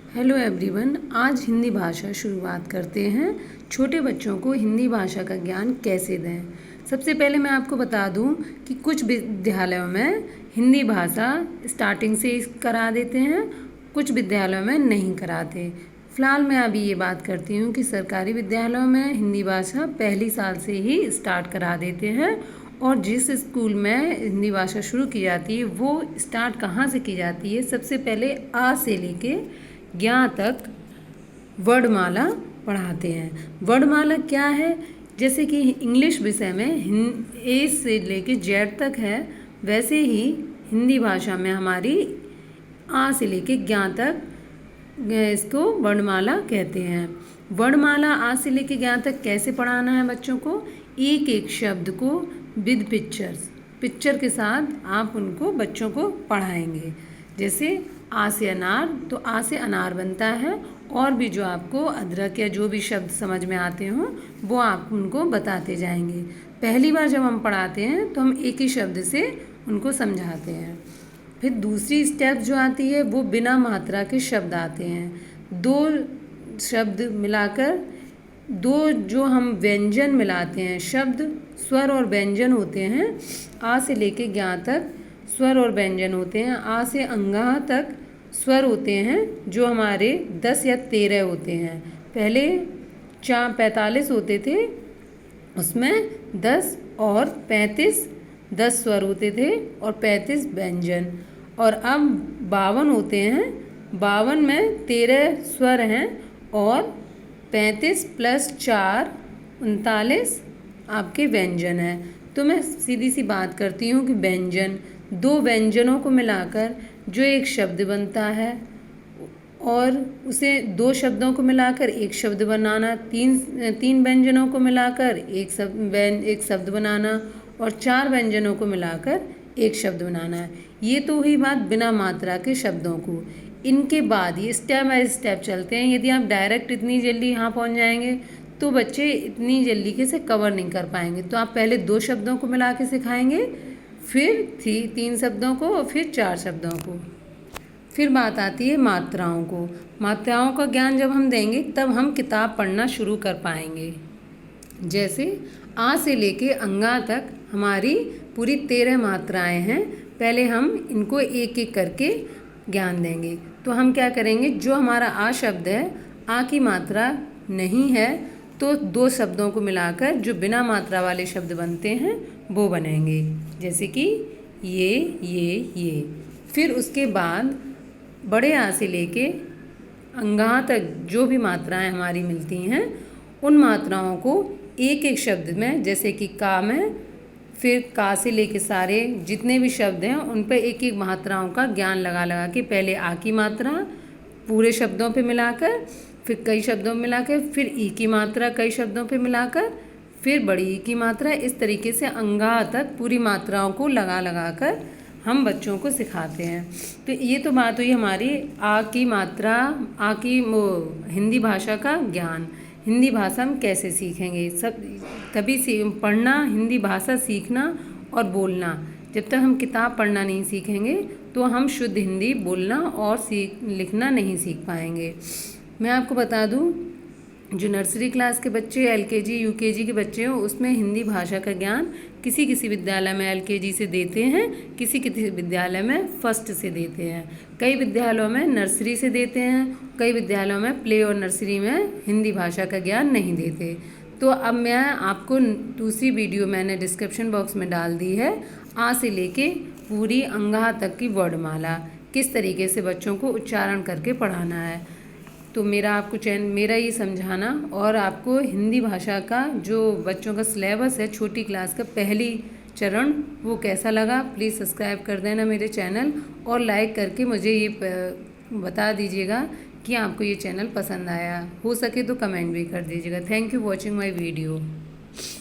Hello everyone, आज हिंदी भाषा शुरुआत करते हैं। छोटे बच्चों को हिंदी भाषा का ज्ञान कैसे दें। सबसे पहले मैं आपको बता दूं कि कुछ विद्यालयों में हिंदी भाषा स्टार्टिंग से ही करा देते हैं, कुछ विद्यालयों में नहीं कराते। फ़िलहाल मैं अभी ये बात करती हूँ कि सरकारी विद्यालयों में हिंदी भाषा पहली साल से ही स्टार्ट करा देते हैं और जिस स्कूल में हिंदी भाषा शुरू की जाती है वो स्टार्ट कहाँ से की जाती है। सबसे पहले आ से लेके ज्ञ तक वर्णमाला पढ़ाते हैं। वर्णमाला क्या है? जैसे कि इंग्लिश विषय में ए से लेके जेड तक है, वैसे ही हिंदी भाषा में हमारी आ से लेके ज्ञ तक इसको वर्णमाला कहते हैं। वर्णमाला आ से लेके ज्ञ तक कैसे पढ़ाना है बच्चों को? एक एक शब्द को विद पिक्चर के साथ आप उनको बच्चों को पढ़ाएंगे। जैसे आ से अनार, तो आ से अनार बनता है, और भी जो आपको अदरक या जो भी शब्द समझ में आते हों वो आप उनको बताते जाएंगे। पहली बार जब हम पढ़ाते हैं तो हम एक ही शब्द से उनको समझाते हैं। फिर दूसरी स्टेप जो आती है वो बिना मात्रा के शब्द आते हैं। दो शब्द मिलाकर, दो जो हम व्यंजन मिलाते हैं, शब्द स्वर और व्यंजन होते हैं। आ से लेके ज्ञ तक स्वर और व्यंजन होते हैं। आ से अंगा तक स्वर होते हैं जो हमारे 10 या 13 होते हैं। पहले 45 होते थे, उसमें 10 और 35 10 स्वर होते थे और 35 व्यंजन। और अब 52 होते हैं। 52 में 13 स्वर हैं और 35 + 4 39 आपके व्यंजन हैं। तो मैं सीधी सी बात करती हूँ कि व्यंजन, दो व्यंजनों को मिलाकर जो एक शब्द बनता है, और उसे दो शब्दों को मिलाकर एक शब्द बनाना, तीन व्यंजनों को मिलाकर एक शब्द बनाना, और 4 व्यंजनों को मिलाकर एक शब्द बनाना है। ये तो हुई बात बिना मात्रा के शब्दों को। इनके बाद ये स्टेप बाय स्टेप चलते हैं। यदि आप डायरेक्ट इतनी जल्दी यहाँ पहुँच जाएंगे तो बच्चे इतनी जल्दी के से कवर नहीं कर पाएंगे। तो आप पहले 2 शब्दों को मिला के सिखाएंगे, फिर 3 शब्दों को, और फिर 4 शब्दों को। फिर बात आती है मात्राओं को। मात्राओं का ज्ञान जब हम देंगे तब हम किताब पढ़ना शुरू कर पाएंगे। जैसे आ से लेके अंगा तक हमारी पूरी 13 मात्राएं हैं। पहले हम इनको एक एक करके ज्ञान देंगे। तो हम क्या करेंगे, जो हमारा आ शब्द है, आ की मात्रा नहीं है तो 2 शब्दों को मिलाकर जो बिना मात्रा वाले शब्द बनते हैं वो बनेंगे। जैसे कि ये। फिर उसके बाद बड़े आ से लेके अंगा तक जो भी मात्राएं हमारी मिलती हैं, उन मात्राओं को एक एक शब्द में, जैसे कि का में, फिर का से लेके सारे जितने भी शब्द हैं उन पर एक एक मात्राओं का ज्ञान लगा लगा के, पहले आ की मात्रा पूरे शब्दों पे मिलाकर, फिर कई शब्दों में मिलाकर, फिर ई की मात्रा कई शब्दों पे मिलाकर, फिर बड़ी ई की मात्रा। इस तरीके से अंगा तक पूरी मात्राओं को लगा लगा कर हम बच्चों को सिखाते हैं। तो ये तो बात हुई हमारी आ की मात्रा, आ की हिंदी भाषा का ज्ञान। हिंदी भाषा हम कैसे सीखेंगे? पढ़ना, हिंदी भाषा सीखना और बोलना। जब तक हम किताब पढ़ना नहीं सीखेंगे तो हम शुद्ध हिंदी बोलना और लिखना नहीं सीख पाएंगे। मैं आपको बता दूं, जो नर्सरी क्लास के बच्चे, LKG UKG के बच्चे हों, उसमें हिंदी भाषा का ज्ञान किसी किसी विद्यालय में LKG से देते हैं, किसी किसी विद्यालय में फर्स्ट से देते हैं, कई विद्यालयों में नर्सरी से देते हैं, कई विद्यालयों में प्ले और नर्सरी में हिंदी भाषा का ज्ञान नहीं देते। तो अब मैं आपको दूसरी वीडियो मैंने डिस्क्रिप्शन बॉक्स में डाल दी है। आ से लेके पूरी अंगा तक की वर्णमाला किस तरीके से बच्चों को उच्चारण करके पढ़ाना है। तो मेरा ये समझाना और आपको हिंदी भाषा का जो बच्चों का सिलेबस है छोटी क्लास का पहली चरण, वो कैसा लगा, प्लीज़ सब्सक्राइब कर देना मेरे चैनल, और लाइक करके मुझे ये बता दीजिएगा कि आपको ये चैनल पसंद आया। हो सके तो कमेंट भी कर दीजिएगा। Thank you watching my video.